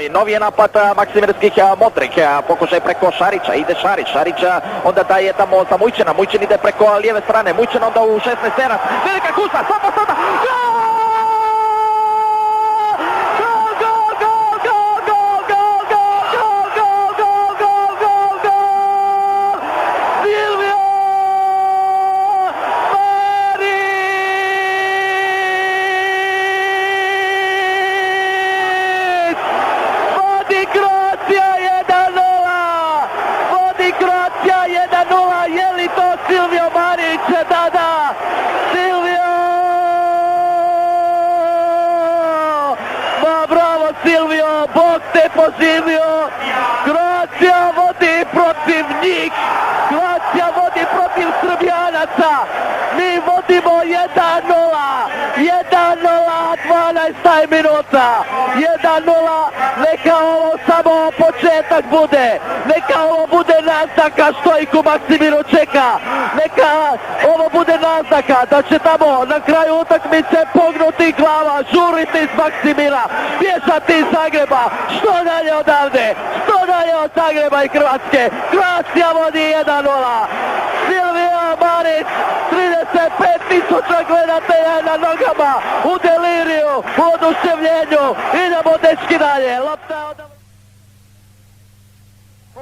Novi je napad maksimirskih Modrik, pokušaj preko Šarića, ide Šarić, onda daje tamo za Mujčina, Mujčin ide preko lijeve strane, Mujčin onda u 16 terac, velika kusa, sada, Silvio Marić, da, Silvio! Ma bravo Silvio, Bog te poživio! Kroacija vodi protiv njih! Kroacija vodi protiv Srbijanaca! Mi vodimo 1-0! 12 minuta! 1-0! Neka ovo samo početak bude! Neka ovo bude naznaka što ih u Maksimiru čeka! Neka ovo bude naznaka da će tamo na kraju utakmice pognuti glava, žuriti iz Maksimira, bježati iz Zagreba, što dalje odavde, što dalje od Zagreba i Hrvatske. Kroacija vodi 1-0. Silvio Marić, 35.000 gledatelja na nogama, u deliriju, u oduševljenju. Idemo dečki dalje.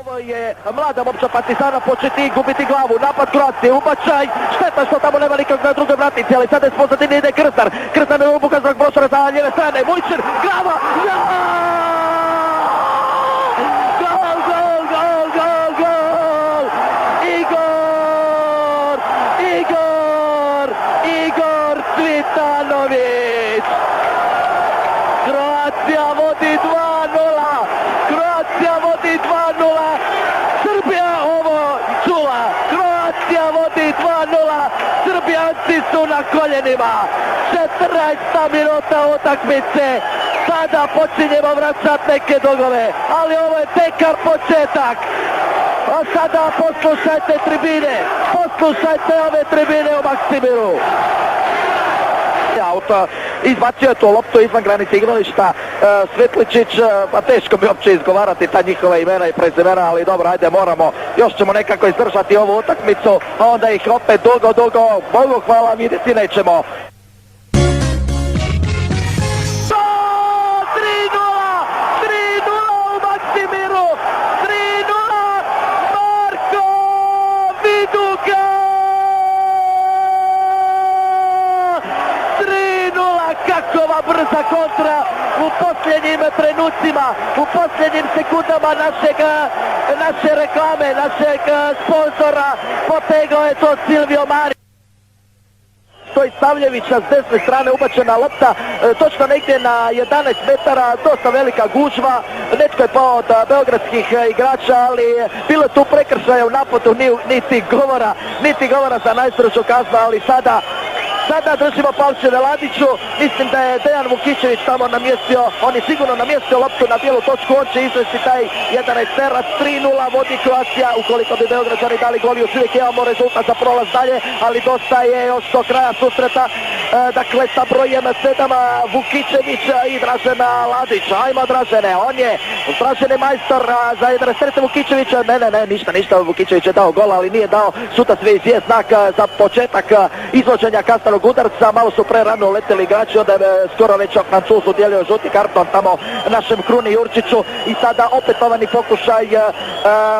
Ovo je mlada momčad Partizana, početi gubiti glavu, napad Kroacije, ubačaj, šteta što tamo nema nikog na drugoj vratnici, ali sada je s pozadine ide Krstar je ubuka zbog Brošara za lijeve strane, Mujčin, glava, Igor Cvitanović! Kroacija vodi 2-0! Srbija ovo čula! Kroacija vodi 2-0! Srbijanci su na koljenima! 14. minuta utakmice! Sada počinjemo vraćati neke dogove, ali ovo je tekar početak! A sada poslušajte tribine! Poslušajte ove tribine u Maksimiru! Auto izbacio je tu loptu izvan granice igrališta. Svetličić, pa teško bi uopće izgovarati ta njihova imena i prezimena, ali dobro, ajde, moramo, još ćemo nekako izdržati ovu utakmicu, a onda ih opet dugo, Bogu hvala, vidjeti nećemo. Kakova brza kontra u posljednjim trenucima, u posljednjim sekundama naše reklame, našeg sponzora, potegao je to Silvio Marić. Stoji Stavljevića s desne strane, ubačena lopta, točno negdje na 11 metara, dosta velika gužva, netko je pao od beogradskih igrača, ali bilo je tu prekršaja u napadu, niti govora za najstrožu kaznu, ali Sada držimo palče Veladiću, mislim da je Dejan Vukićević tamo namjestio, on je sigurno namjestio loptu na bijelu točku, on će izvesti taj 11 terac, 3-0 vodi Kroacija, ukoliko bi Beograđani dali gol, još uvijek imamo rezultat za prolaz dalje, ali dosta je još do kraja susreta, dakle sa brojem 7 Vukićevića i Dražena Ladića. Ajmo Dražene, on je majstor za 11 terac Vukićevića, ne, ništa, Vukićević je dao gol, ali nije dao, sudac već je znak za početak izvođenja kastarnog udarca, malo su prerano leteli igrači, onda je skoro već Francuz udjelio žuti karton tamo našem Kruni Jurčiću i sada opetovani pokušaj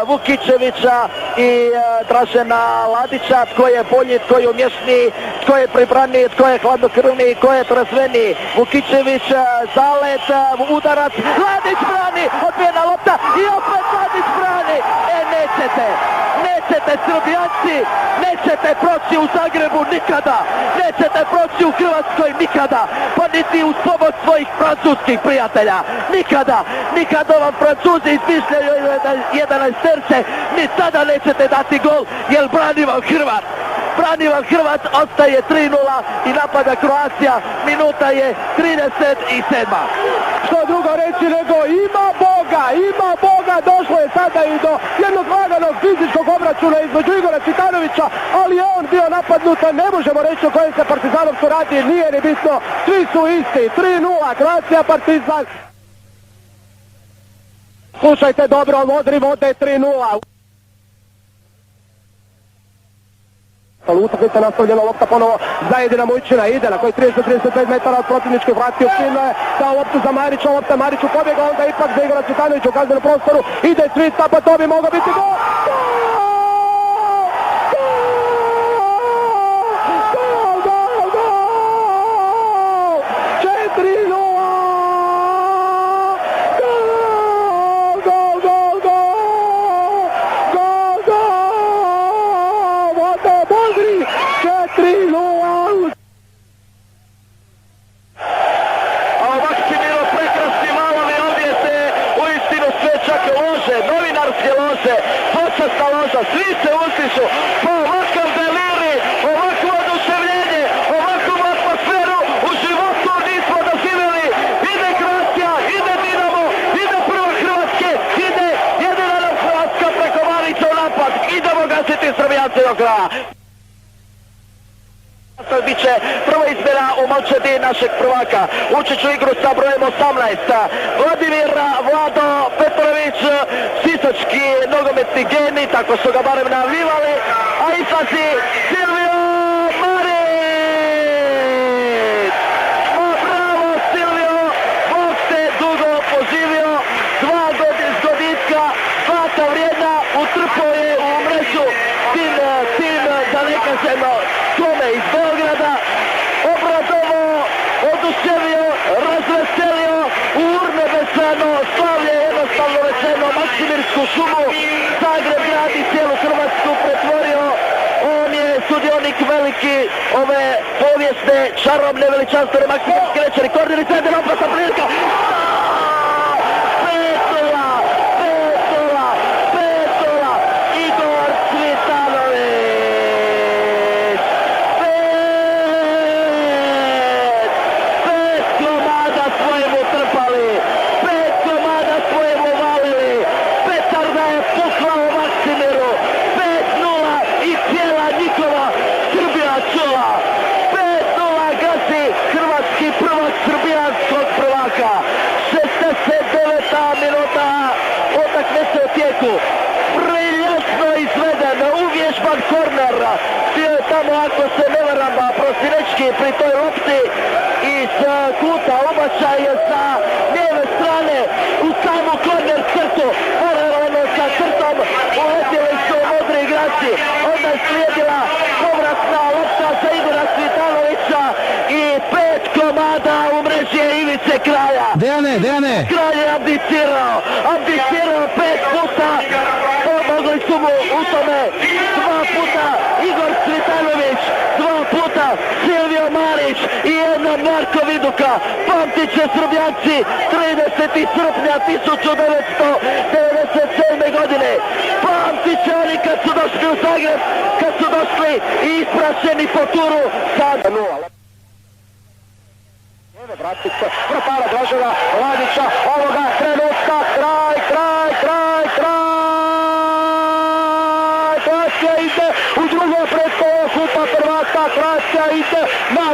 Vukićevića i Dražena Ladića, tko je bolji, tko je umješniji, tko je pribraniji, tko je hladnokrvniji, tko je trezveniji. Vukićević, zalet, udarac, Ladić brani, odbijena lopta i opet Ladić brani. Nećete Srbijanci, nećete proći u Zagrebu nikada, nećete proći u Hrvatskoj nikada, pa niti uz pomoć svojih francuskih prijatelja, nikada vam Francuzi izmišljaju 11 terce, ni tada nećete dati gol, jer brani vam Hrvat, ostaje 3-0 i napada Kroacija, minuta je 37. Što drugo reći nego ima Boga, došlo je sada i do jednog laganog fizičkog obračuna između Igora Cvitanovića, ali je on bio napadnut, ne možemo reći o kojem se Partizanovcu radi, nije ni bitno, svi su isti, 3-0, Kroacija Partizan. Slušajte dobro, Modri vode 3:0. Utakmica nastavljena, lopta ponovo za Edina Mujčina, ide na koji 30-35 metara od protivničke vratio Silve, dao loptu za Marića, lopta Mariću pobjega, onda ipak za Igora Cvitanovića u kaznenom prostoru, ide Cvita, pa to bi mogao biti gol! Počasna loža, svi se ustišu, pa ovakav deliri, ovakvo oduševljenje, ovakvu atmosferu u životu nismo doživjeli. Ide Kroacija, ide Dinamo, ide prva Hrvatske, ide jedina nam Hrvatska preko Marića u napad. Idemo gasiti Srbijanci do kraja. Biće prva izmjena u momčadi našeg prvaka. Ući ću igru sa brojem 18. Vladimir Vlado Petrović, sisački nogometni genij, tako su ga barem najavljivali, a izlazi Silvio Marić! Ma bravo Silvio, Bog te dugo poživio, 2 godine zgoditka, svaka vrijedna, utrpao je u mrežu tim, da ne kažemo, kome iz Beograda, obradovo, oduševio, razveselio, u urnebesano slavlje, jednostavno rečeno, Maksimirsku šumu, Zagreb grad i cijelu Hrvatsku pretvorio. On je sudionik veliki ove povijesne, čarobne, veličanstvene maksimirske večeri. Korneli srede, opasna prilika. Igor Cvitanović. 5 komada svojemu trpali, 5 komada svojemu valili, petarda je pukla u Maksimiru, 5:0 i cijela njihova Srbija čula. 5:0 gasi hrvatski prvak srbijanskog prvaka. 69. minuta utakmice u tijeku. Briljantno izveden, uvježban korner. Bio je tamo, ako se ne varam, Prosinečki pri toj lopti iz kuta ubačaj sa lijeve strane u samu korner crtu. Paralelno sa crtom uletili su modri igrači. Onda je slijedila povratna lopta za Igora Cvitanovića i 5 komada u mreži ivice kraja. Dejane! Kralj je abdicirao 5 puta, pomogli su mu u tome 2 puta Igor Cvitanović, 2 puta Silvio Marić i 1 Marko Viduka. Pamtit će Srbijanci 30. srpnja 1997. godine. Pamtit će oni kad su došli u Zagreb, kad su došli i ispraćeni po turu sada 0. Vratit se, propara Dražena Ladića, ovoga trenutka, kraj! Kroacija ide u drugo predkolo kupa prvaka, Kroacija ide na